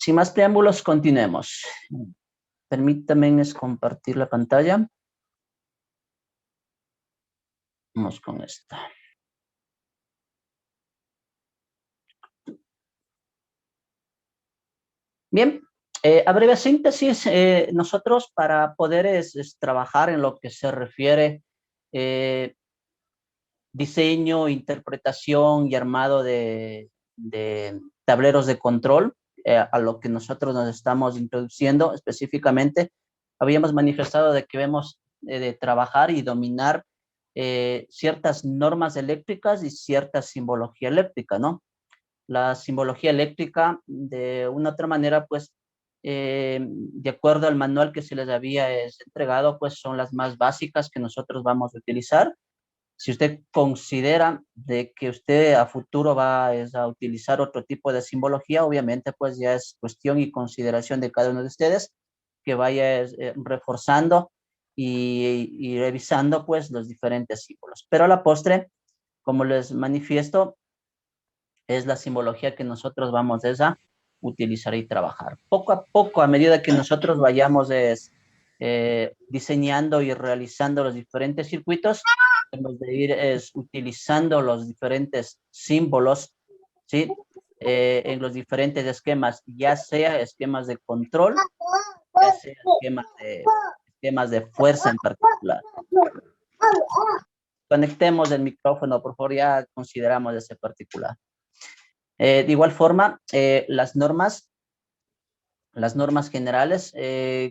Sin más preámbulos, continuemos. Permítame compartir la pantalla. Vamos con esta. Bien, a breve síntesis, nosotros para poder trabajar en lo que se refiere diseño, interpretación y armado de tableros de control, a lo que nosotros nos estamos introduciendo específicamente, habíamos manifestado de que debemos de trabajar y dominar ciertas normas eléctricas y cierta simbología eléctrica, ¿no? La simbología eléctrica, de una otra manera, pues, de acuerdo al manual que se les había entregado, pues son las más básicas que nosotros vamos a utilizar. Si usted considera de que usted a futuro va a utilizar otro tipo de simbología, obviamente pues ya es cuestión y consideración de cada uno de ustedes que vaya reforzando y revisando pues los diferentes símbolos. Pero a la postre, como les manifiesto, es la simbología que nosotros vamos a utilizar y trabajar. Poco a poco, a medida que nosotros vayamos diseñando y realizando los diferentes circuitos, hemos de ir utilizando los diferentes símbolos, ¿sí? En los diferentes esquemas, ya sea esquemas de control, ya sea esquemas de fuerza en particular. Conectemos el micrófono, por favor, ya consideramos ese particular. De igual forma, las normas generales,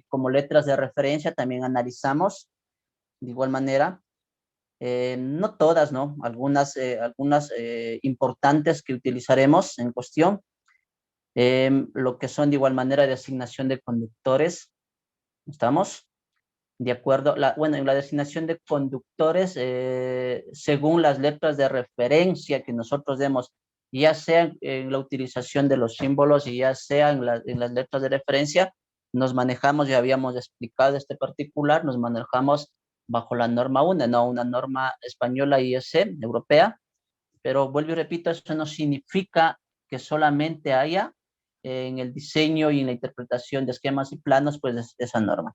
como letras de referencia, también analizamos de igual manera. No todas, ¿no? Algunas importantes que utilizaremos en cuestión. Lo que son de igual manera de asignación de conductores. ¿Estamos? De acuerdo, bueno, en la designación de conductores, según las letras de referencia que nosotros demos, ya sea en la utilización de los símbolos y ya sea en las letras de referencia, nos manejamos, ya habíamos explicado este particular, nos manejamos bajo la norma UNE, no una norma española IEC, europea, pero vuelvo y repito, eso no significa que solamente haya en el diseño y en la interpretación de esquemas y planos, pues esa norma.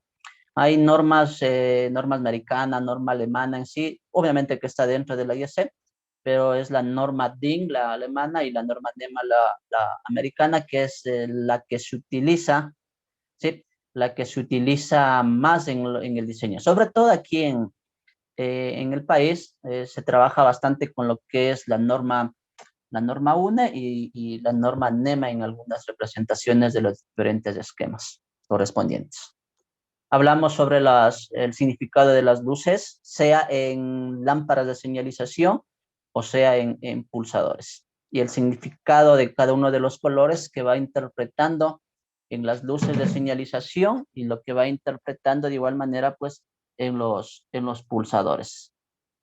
Hay normas americanas, norma alemana en sí, obviamente que está dentro de la IEC, pero es la norma DIN, la alemana, y la norma NEMA, la americana, que es la que se utiliza, ¿sí? La que se utiliza más en el diseño. Sobre todo aquí en el país se trabaja bastante con lo que es la norma UNE y la norma NEMA en algunas representaciones de los diferentes esquemas correspondientes. Hablamos sobre el significado de las luces, sea en lámparas de señalización o sea en pulsadores. Y el significado de cada uno de los colores que va interpretando en las luces de señalización y lo que va interpretando de igual manera pues en los pulsadores.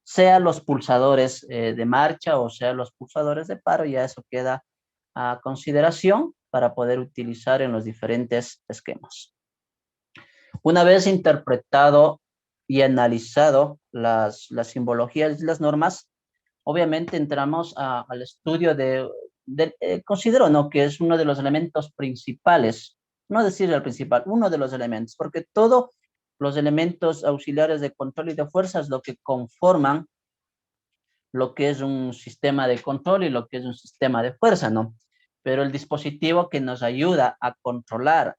Sea los pulsadores de marcha o sea los pulsadores de paro, ya eso queda a consideración para poder utilizar en los diferentes esquemas. Una vez interpretado y analizado las simbologías y las normas, obviamente entramos al estudio considero, ¿no?, que es uno de los elementos principales, no decir el principal, uno de los elementos, porque todos los elementos auxiliares de control y de fuerza es lo que conforman lo que es un sistema de control y lo que es un sistema de fuerza, ¿no? Pero el dispositivo que nos ayuda a controlar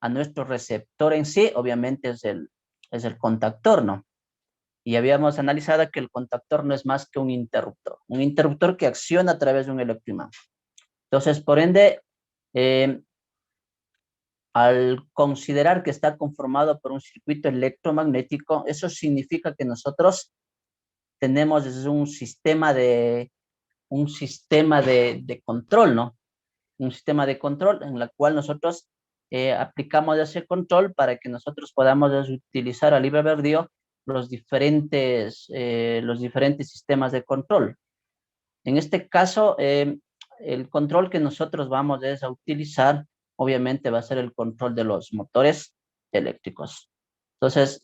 a nuestro receptor en sí, obviamente es el contactor, ¿no? Y habíamos analizado que el contactor no es más que un interruptor que acciona a través de un electroimán. Entonces, por ende, al considerar que está conformado por un circuito electromagnético, eso significa que nosotros tenemos un sistema de control, ¿no? Un sistema de control en el cual nosotros aplicamos ese control para que nosotros podamos utilizar a libre albedrío los diferentes sistemas de control. En este caso, el control que nosotros vamos a utilizar, obviamente va a ser el control de los motores eléctricos. Entonces,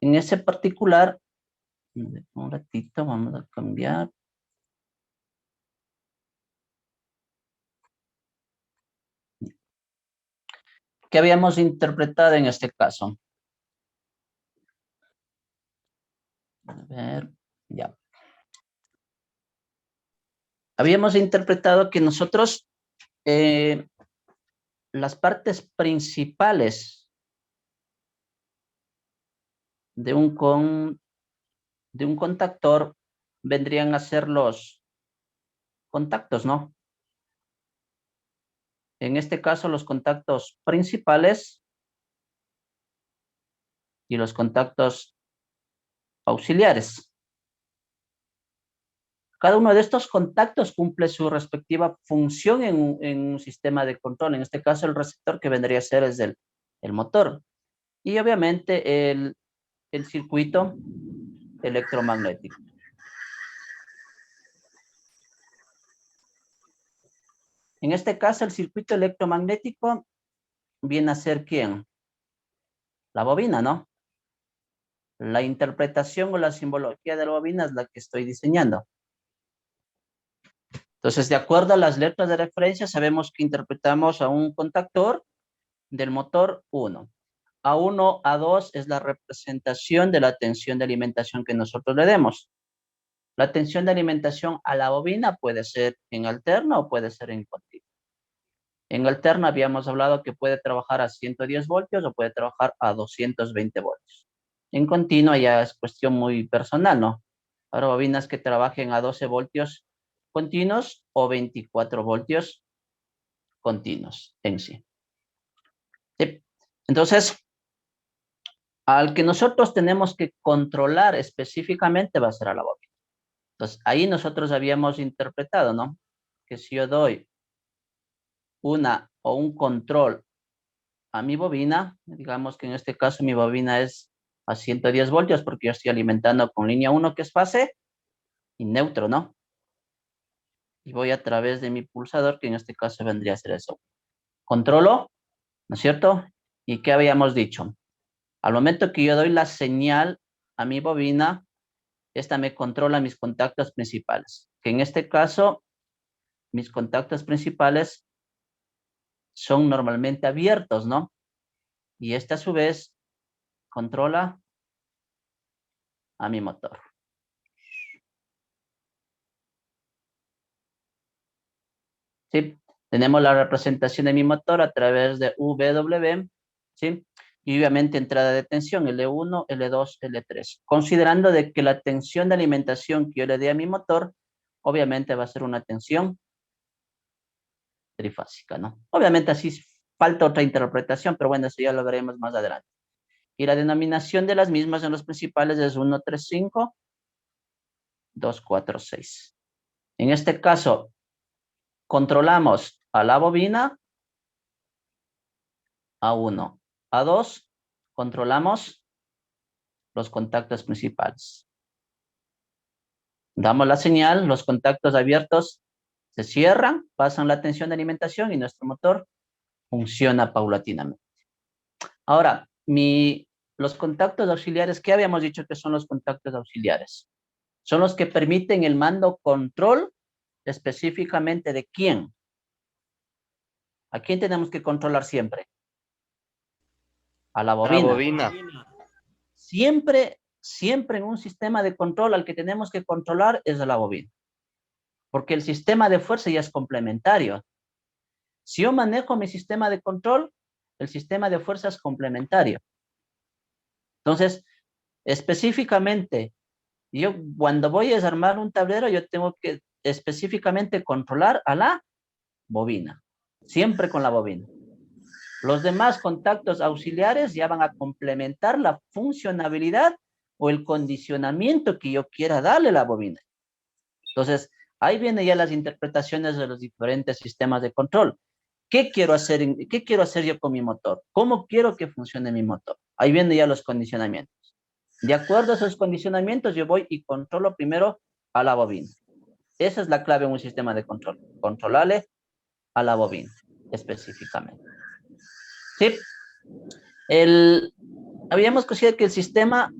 en ese particular, un ratito, vamos a cambiar. ¿Qué habíamos interpretado en este caso? A ver, ya. Habíamos interpretado que nosotros las partes principales de de un contactor vendrían a ser los contactos, ¿no? En este caso, los contactos principales y los contactos auxiliares. Cada uno de estos contactos cumple su respectiva función en un sistema de control. En este caso, el receptor que vendría a ser es el motor. Y obviamente el circuito electromagnético. En este caso, el circuito electromagnético viene a ser ¿quién? La bobina, ¿no? La interpretación o la simbología de la bobina es la que estoy diseñando. Entonces, de acuerdo a las letras de referencia, sabemos que interpretamos a un contactor del motor 1. A1, A2 es la representación de la tensión de alimentación que nosotros le demos. La tensión de alimentación a la bobina puede ser en alterna o puede ser en continua. En alterna habíamos hablado que puede trabajar a 110 voltios o puede trabajar a 220 voltios. En continua ya es cuestión muy personal, ¿no? Ahora bobinas que trabajen a 12 voltios continuos o 24 voltios continuos en sí. ¿Sí? Entonces, al que nosotros tenemos que controlar específicamente va a ser a la bobina. Entonces, ahí nosotros habíamos interpretado, ¿no? Que si yo doy una o un control a mi bobina, digamos que en este caso mi bobina es a 110 voltios porque yo estoy alimentando con línea 1 que es fase y neutro, ¿no? Y voy a través de mi pulsador, que en este caso vendría a ser eso. Controlo, ¿no es cierto? ¿Y qué habíamos dicho? Al momento que yo doy la señal a mi bobina, esta me controla mis contactos principales. Que en este caso, mis contactos principales son normalmente abiertos, ¿no? Y este a su vez controla a mi motor. ¿Sí? Tenemos la representación de mi motor a través de VW, ¿sí? Y obviamente entrada de tensión, L1, L2, L3. Considerando de que la tensión de alimentación que yo le dé a mi motor, obviamente va a ser una tensión trifásica, ¿no? Obviamente así falta otra interpretación, pero bueno, eso ya lo veremos más adelante. Y la denominación de las mismas en los principales es 135, 246. En este caso, controlamos a la bobina, A1, A2, controlamos los contactos principales. Damos la señal, los contactos abiertos se cierran, pasan la tensión de alimentación y nuestro motor funciona paulatinamente. Ahora, los contactos auxiliares, ¿qué habíamos dicho que son los contactos auxiliares? Son los que permiten el mando control específicamente de quién. ¿A quién tenemos que controlar siempre? A la A la bobina. bobina. Siempre en un sistema de control al que tenemos que controlar es a la bobina. Porque el sistema de fuerza ya es complementario. Si yo manejo mi sistema de control, el sistema de fuerza es complementario. Entonces, específicamente, yo cuando voy a desarmar un tablero, yo tengo que específicamente controlar a la bobina. Siempre con la bobina. Los demás contactos auxiliares ya van a complementar la funcionabilidad o el condicionamiento que yo quiera darle a la bobina. Entonces, ahí vienen ya las interpretaciones de los diferentes sistemas de control. ¿Qué quiero hacer yo con mi motor? ¿Cómo quiero que funcione mi motor? Ahí vienen ya los condicionamientos. De acuerdo a esos condicionamientos, yo voy y controlo primero a la bobina. Esa es la clave en un sistema de control. Controlarle a la bobina, específicamente. ¿Sí? Habíamos considerado que el sistema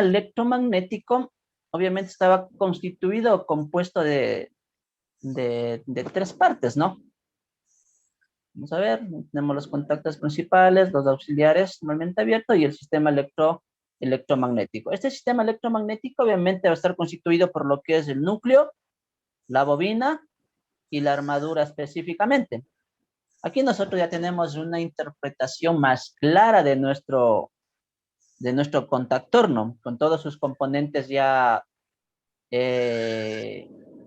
electromagnético, obviamente estaba constituido o compuesto de tres partes, ¿no? Vamos a ver, tenemos los contactos principales, los auxiliares normalmente abiertos y el sistema electromagnético. Este sistema electromagnético obviamente va a estar constituido por lo que es el núcleo, la bobina y la armadura específicamente. Aquí nosotros ya tenemos una interpretación más clara de nuestro contactor, ¿no? Con todos sus componentes ya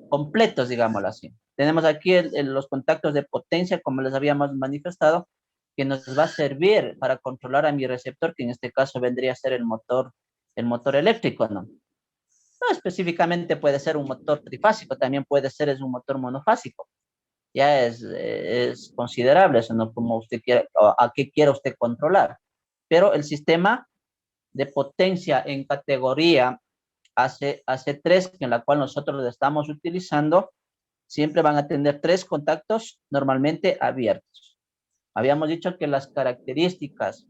completos, digámoslo así. Tenemos aquí los contactos de potencia, como les habíamos manifestado, que nos va a servir para controlar a mi receptor, que en este caso vendría a ser el motor eléctrico, ¿no? No específicamente puede ser un motor trifásico, también puede ser es un motor monofásico. Ya es considerable eso, ¿no? Como usted quiera, a qué quiera usted controlar. Pero el sistema de potencia en categoría AC3, en la cual nosotros lo estamos utilizando, siempre van a tener 3 contactos normalmente abiertos. Habíamos dicho que las características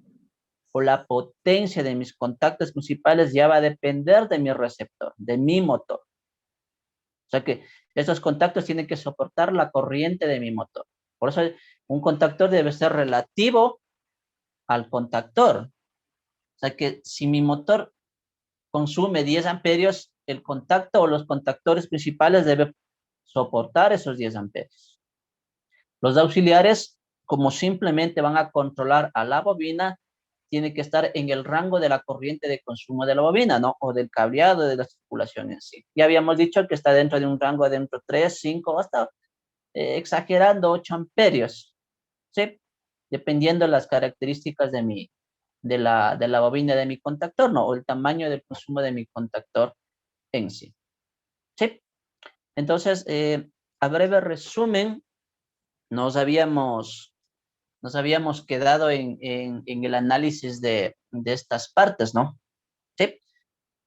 o la potencia de mis contactos principales ya va a depender de mi receptor, de mi motor. O sea que esos contactos tienen que soportar la corriente de mi motor. Por eso un contactor debe ser relativo al contactor. O sea que si mi motor consume 10 amperios, el contacto o los contactores principales deben soportar esos 10 amperios. Los auxiliares, como simplemente van a controlar a la bobina, tiene que estar en el rango de la corriente de consumo de la bobina, ¿no? O del cableado de la circulación en sí. Ya habíamos dicho que está dentro de un rango de dentro 3, 5, hasta exagerando 8 amperios, ¿sí? Dependiendo de las características de la bobina de mi contactor, ¿no? O el tamaño del consumo de mi contactor en sí, ¿sí? Entonces, a breve resumen, nos habíamos quedado en el análisis de estas partes, ¿no? Sí.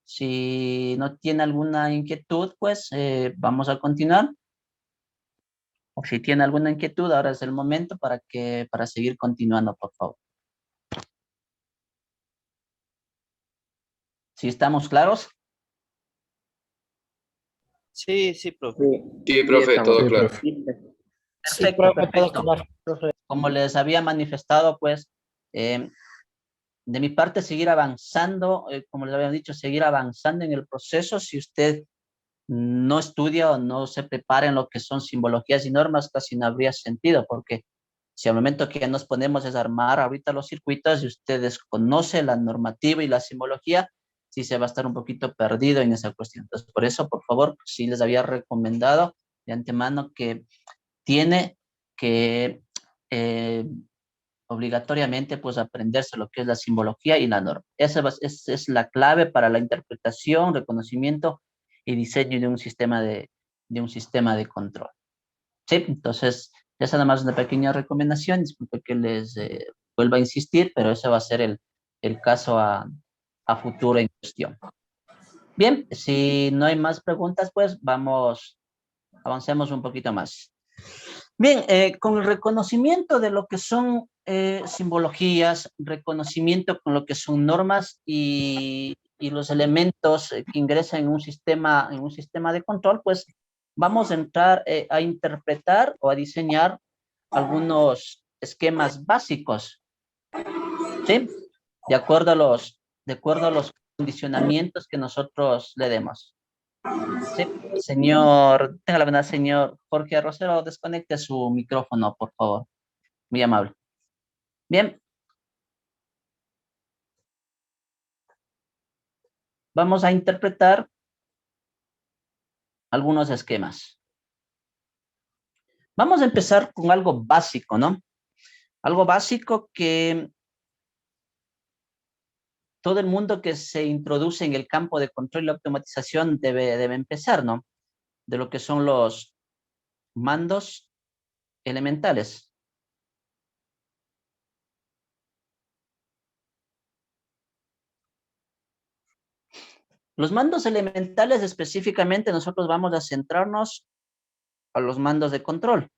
Si no tiene alguna inquietud, pues vamos a continuar. O si tiene alguna inquietud, ahora es el momento para seguir continuando, por favor. ¿Sí estamos claros? Sí, sí, profe. Sí, profe, todo claro. Sí, Perfecto, profe, todo perfecto. claro, profe. Como les había manifestado, pues, de mi parte, seguir avanzando, como les había dicho, seguir avanzando en el proceso. Si usted no estudia o no se prepara en lo que son simbologías y normas, casi no habría sentido, porque si al momento que nos ponemos es armar ahorita los circuitos y usted desconoce la normativa y la simbología, sí se va a estar un poquito perdido en esa cuestión. Entonces, por eso, por favor, sí les había recomendado de antemano que tiene que obligatoriamente pues aprenderse lo que es la simbología y la norma. Esa es la clave para la interpretación, reconocimiento y diseño de un sistema de control. Sí, entonces, esa nada más una pequeña recomendación, disculpe que les vuelva a insistir, pero ese va a ser el caso a futuro en cuestión. Bien, si no hay más preguntas, pues avancemos un poquito más. Bien, con el reconocimiento de lo que son simbologías, reconocimiento con lo que son normas y los elementos que ingresan en un sistema de control, pues vamos a entrar a interpretar o a diseñar algunos esquemas básicos, ¿sí? De acuerdo a los condicionamientos que nosotros le demos. Sí, señor, tenga la verdad, señor Jorge Rosero, desconecte su micrófono, por favor. Muy amable. Bien. Vamos a interpretar algunos esquemas. Vamos a empezar con algo básico, ¿no? Algo básico que todo el mundo que se introduce en el campo de control y automatización debe empezar, ¿no? De lo que son los mandos elementales. Los mandos elementales específicamente nosotros vamos a centrarnos a los mandos de control.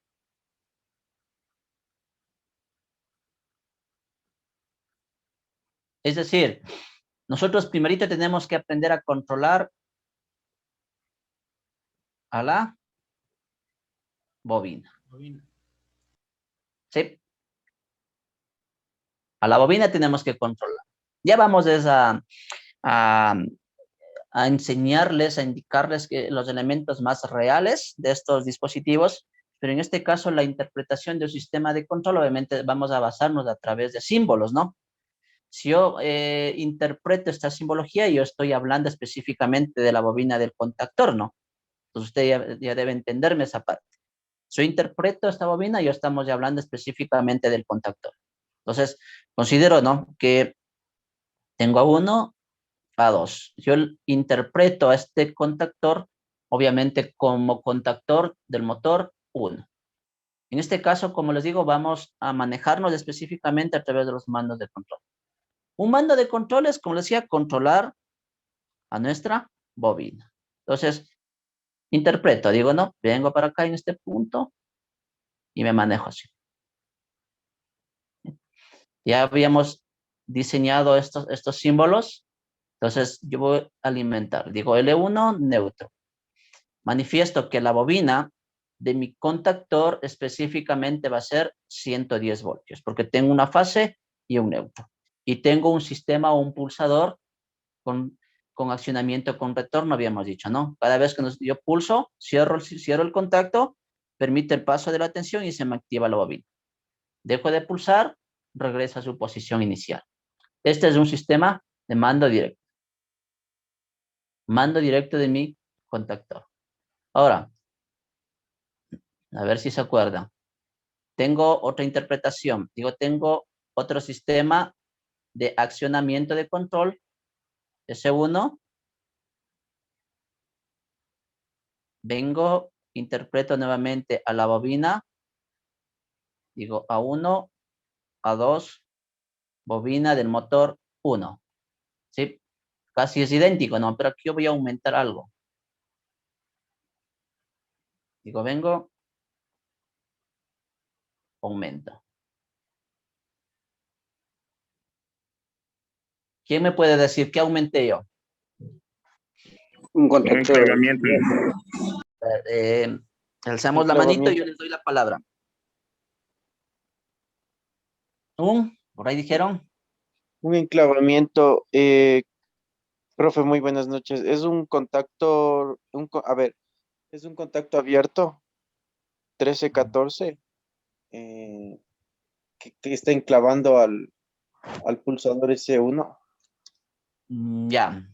Es decir, nosotros primerito tenemos que aprender a controlar a la bobina. ¿Sí? A la bobina tenemos que controlar. Ya vamos a, a enseñarles, a indicarles que los elementos más reales de estos dispositivos, pero en este caso la interpretación de un sistema de control, obviamente vamos a basarnos a través de símbolos, ¿no? Si yo interpreto esta simbología, yo estoy hablando específicamente de la bobina del contactor, ¿no? Entonces usted ya debe entenderme esa parte. Si yo interpreto esta bobina, yo estamos ya hablando específicamente del contactor. Entonces, considero, ¿no?, que tengo a 1, a 2. Yo interpreto a este contactor, obviamente, como contactor del motor 1. En este caso, como les digo, vamos a manejarnos específicamente a través de los mandos de control. Un mando de control es, como les decía, controlar a nuestra bobina. Entonces, interpreto, digo, no, vengo para acá en este punto y me manejo así. Ya habíamos diseñado estos símbolos, entonces yo voy a alimentar. Digo L1, neutro. Manifiesto que la bobina de mi contactor específicamente va a ser 110 voltios, porque tengo una fase y un neutro. Y tengo un sistema o un pulsador con accionamiento con retorno, habíamos dicho, ¿no? Cada vez que yo pulso, cierro el contacto, permite el paso de la tensión y se me activa la bobina. Dejo de pulsar, regresa a su posición inicial. Este es un sistema de mando directo. Mando directo de mi contactor. Ahora, a ver si se acuerdan. Tengo otra interpretación. Digo, tengo otro sistema de accionamiento de control. S1. Vengo, interpreto nuevamente a la bobina. Digo A1, A2, bobina del motor 1. ¿Sí? Casi es idéntico, ¿no? Pero aquí yo voy a aumentar algo. Digo, vengo, aumento. ¿Quién me puede decir qué aumenté yo? Un contactor. Alzamos la manito y yo les doy la palabra. Por ahí dijeron. Un enclavamiento. Profe, muy buenas noches. Es un contactor, es un contacto abierto, 1314, que está enclavando al pulsador S1. Ya.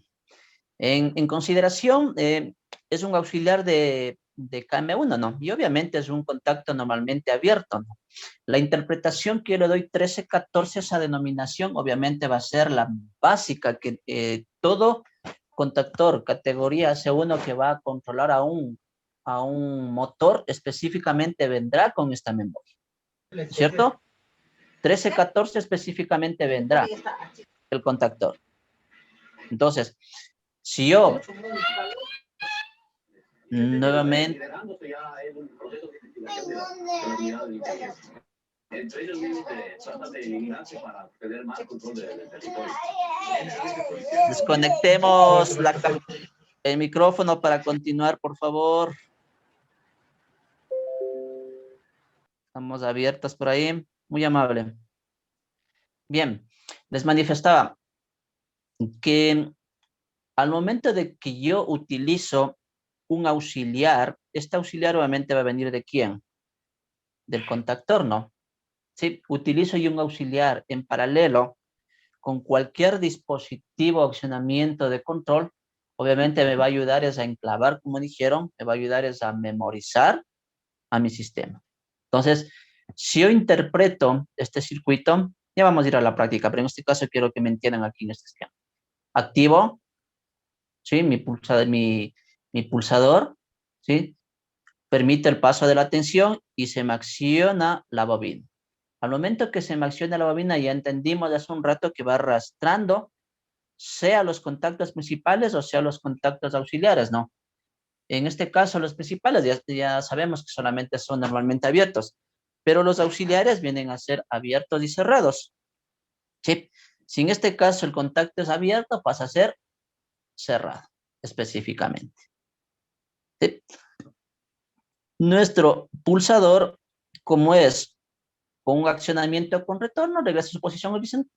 En consideración, es un auxiliar de KM1, ¿no? Y obviamente es un contacto normalmente abierto, ¿no? La interpretación que yo le doy 1314, esa denominación, obviamente va a ser la básica, que todo contactor categoría C1 que va a controlar a un motor específicamente vendrá con esta memoria, ¿cierto? 1314 específicamente vendrá el contactor. Entonces, si yo nuevamente desconectemos el micrófono para continuar, por favor. Estamos abiertos por ahí. Muy amable. Bien, les manifestaba que al momento de que yo utilizo un auxiliar, este auxiliar obviamente va a venir ¿de quién? Del contactor, ¿no? Sí, utilizo yo un auxiliar en paralelo con cualquier dispositivo o accionamiento de control, obviamente me va a ayudar a enclavar, como dijeron, me va a ayudar a memorizar a mi sistema. Entonces, si yo interpreto este circuito, ya vamos a ir a la práctica, pero en este caso quiero que me entiendan aquí en este esquema. Activo, ¿sí? Mi pulsador, ¿sí? Permite el paso de la tensión y se me acciona la bobina. Al momento que se me acciona la bobina, ya entendimos hace un rato que va arrastrando sea los contactos principales o sea los contactos auxiliares, ¿no? En este caso, los principales ya sabemos que solamente son normalmente abiertos, pero los auxiliares vienen a ser abiertos y cerrados. ¿Sí? Si en este caso el contacto es abierto, pasa a ser cerrado, específicamente. ¿Sí? Nuestro pulsador, como es con un accionamiento con retorno, regresa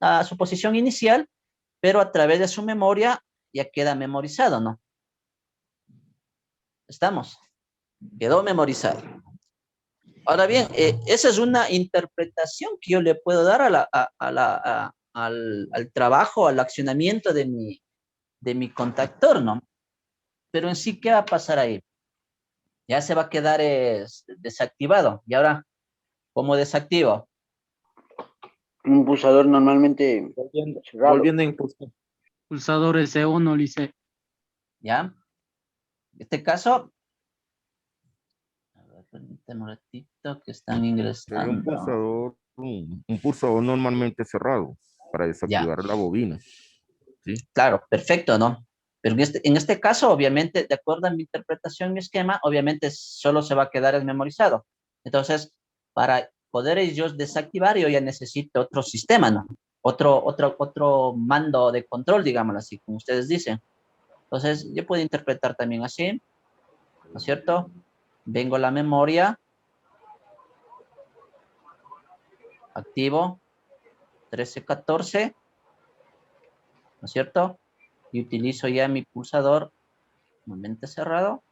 a su posición inicial, pero a través de su memoria ya queda memorizado, ¿no? ¿Estamos? Quedó memorizado. Ahora bien, esa es una interpretación que yo le puedo dar al trabajo, al accionamiento de mi contactor, ¿no? Pero en sí, ¿qué va a pasar ahí? Ya se va a quedar desactivado. Y ahora, ¿cómo desactivo? Un pulsador normalmente cerrado. Volviendo a impulsar. Pulsador S1, Lice. ¿Ya? En este caso, a ver, permítame un ratito que están Sería ingresando. un pulsador normalmente cerrado para Ya, desactivar la bobina. ¿Sí? claro, perfecto, ¿no? Pero en este caso, obviamente, de acuerdo a mi interpretación, mi esquema, obviamente solo se va a quedar memorizado. Entonces, para poder ellos desactivar, yo ya necesito otro sistema, ¿no? Otro mando de control, digámoslo así, como ustedes dicen. Entonces, yo puedo interpretar también así, ¿no es cierto? Vengo a la memoria, activo 1314, ¿no es cierto? Y utilizo ya mi pulsador, nuevamente cerrado,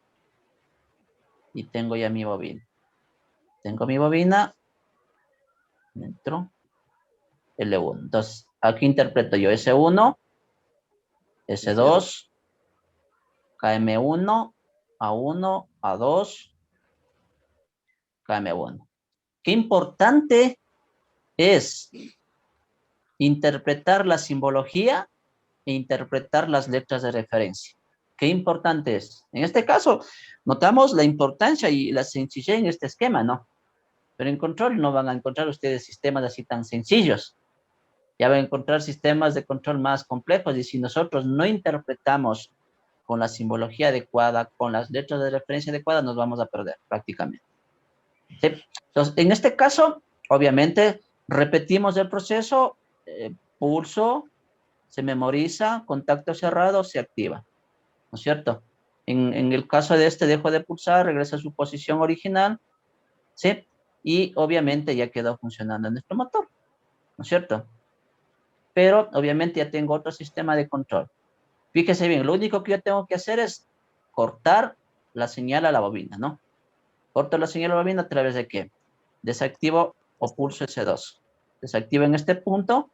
y tengo ya mi bobina. Tengo mi bobina, dentro, L1. Entonces, aquí interpreto yo S1, S2, KM1, A1, A2, KM1. Qué importante es interpretar la simbología e interpretar las letras de referencia. Qué importante es. En este caso, notamos la importancia y la sencillez en este esquema, ¿no? Pero en control no van a encontrar ustedes sistemas así tan sencillos. Ya van a encontrar sistemas de control más complejos y si nosotros no interpretamos con la simbología adecuada, con las letras de referencia adecuadas, nos vamos a perder prácticamente. ¿Sí? Entonces, en este caso, obviamente, repetimos el proceso, pulso, se memoriza, contacto cerrado, se activa, ¿no es cierto? En el caso de este, dejo de pulsar, regresa a su posición original, ¿sí? Y obviamente ya quedó funcionando nuestro motor, ¿no es cierto? Pero obviamente ya tengo otro sistema de control. Fíjese bien, lo único que yo tengo que hacer es cortar la señal a la bobina, ¿no? Corto la señal a la bobina a través de ¿qué? Desactivo o pulso S2. Desactivo en este punto,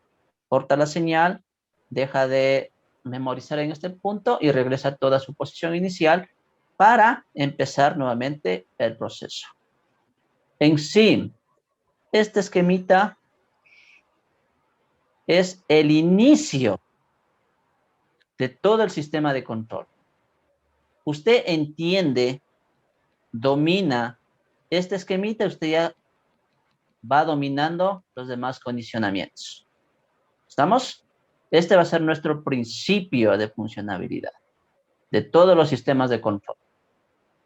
corta la señal, deja de memorizar en este punto y regresa a toda su posición inicial para empezar nuevamente el proceso. En sí, este esquemita es el inicio de todo el sistema de control. Usted entiende, domina este esquemita, usted ya va dominando los demás condicionamientos. ¿Estamos? Este va a ser nuestro principio de funcionabilidad de todos los sistemas de control.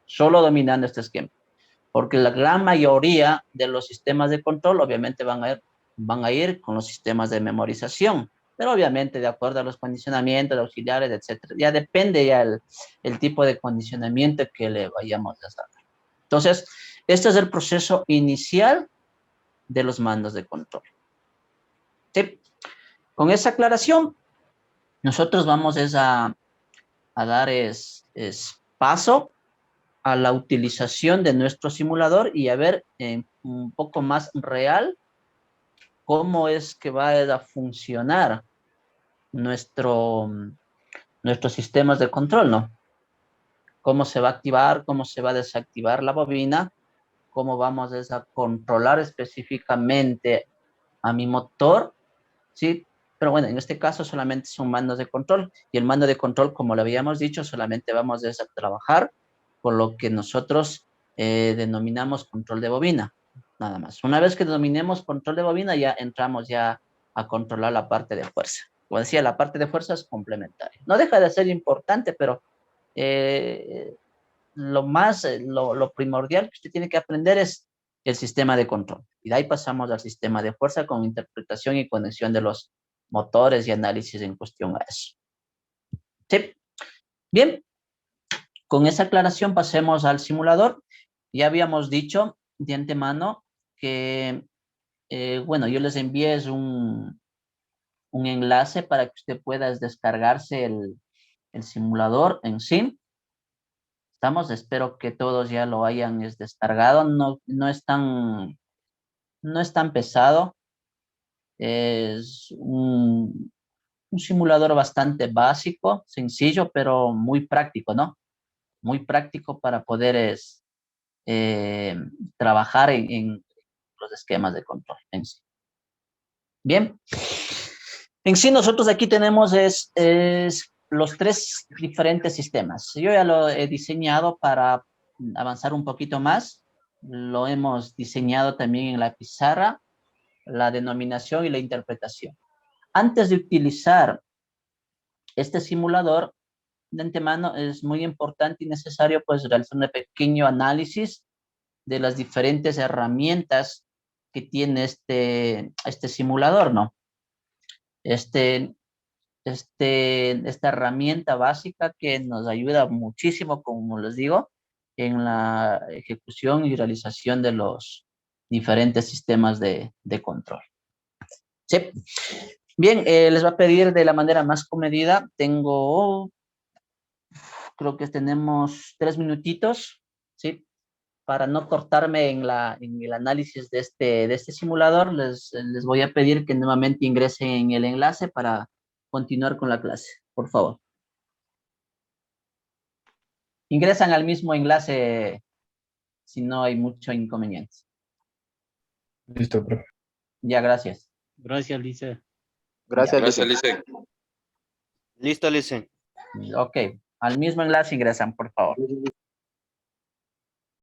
Solo dominando este esquema. Porque la gran mayoría de los sistemas de control obviamente van a ir con los sistemas de memorización. Pero obviamente de acuerdo a los condicionamientos, auxiliares, etcétera. Ya depende ya el tipo de condicionamiento que le vayamos a dar. Entonces, este es el proceso inicial de los mandos de control. ¿Sí? Con esa aclaración, nosotros vamos a dar paso a la utilización de nuestro simulador y a ver un poco más real cómo es que va a funcionar nuestros sistemas de control, ¿no? Cómo se va a activar, cómo se va a desactivar la bobina, cómo vamos a controlar específicamente a mi motor, ¿sí? Pero bueno, en este caso solamente son mandos de control y el mando de control, como lo habíamos dicho, solamente vamos a trabajar con lo que nosotros denominamos control de bobina, nada más. Una vez que dominemos control de bobina, ya entramos ya a controlar la parte de fuerza. Como decía, la parte de fuerza es complementaria. No deja de ser importante, pero lo primordial que usted tiene que aprender es el sistema de control. Y de ahí pasamos al sistema de fuerza con interpretación y conexión de los motores y análisis en cuestión a eso. ¿Sí? Bien, con esa aclaración pasemos al simulador. Ya habíamos dicho de antemano que bueno, yo les envié es un enlace para que usted pueda descargarse el simulador en sí. Estamos, espero que todos ya lo hayan descargado. No es tan pesado. Es un simulador bastante básico, sencillo, pero muy práctico, ¿no? Muy práctico para poder trabajar en los esquemas de control en sí. Bien. En sí, nosotros aquí tenemos los 3 diferentes sistemas. Yo ya lo he diseñado para avanzar un poquito más. Lo hemos diseñado también en la pizarra, la denominación y la interpretación. Antes de utilizar este simulador, de antemano es muy importante y necesario pues realizar un pequeño análisis de las diferentes herramientas que tiene este simulador, ¿no? Esta herramienta básica que nos ayuda muchísimo, como les digo, en la ejecución y realización de los diferentes sistemas de control. Sí. Bien, les va a pedir de la manera más comedida. Creo que tenemos 3 minutitos, ¿sí? Para no cortarme en el análisis de este simulador, les voy a pedir que nuevamente ingresen en el enlace para continuar con la clase, por favor. Ingresan al mismo enlace si no hay mucho inconveniente. Listo, profe. Ya, gracias. Gracias, Lice. Gracias, Lice. Listo, listen. Ok, al mismo enlace ingresan, por favor.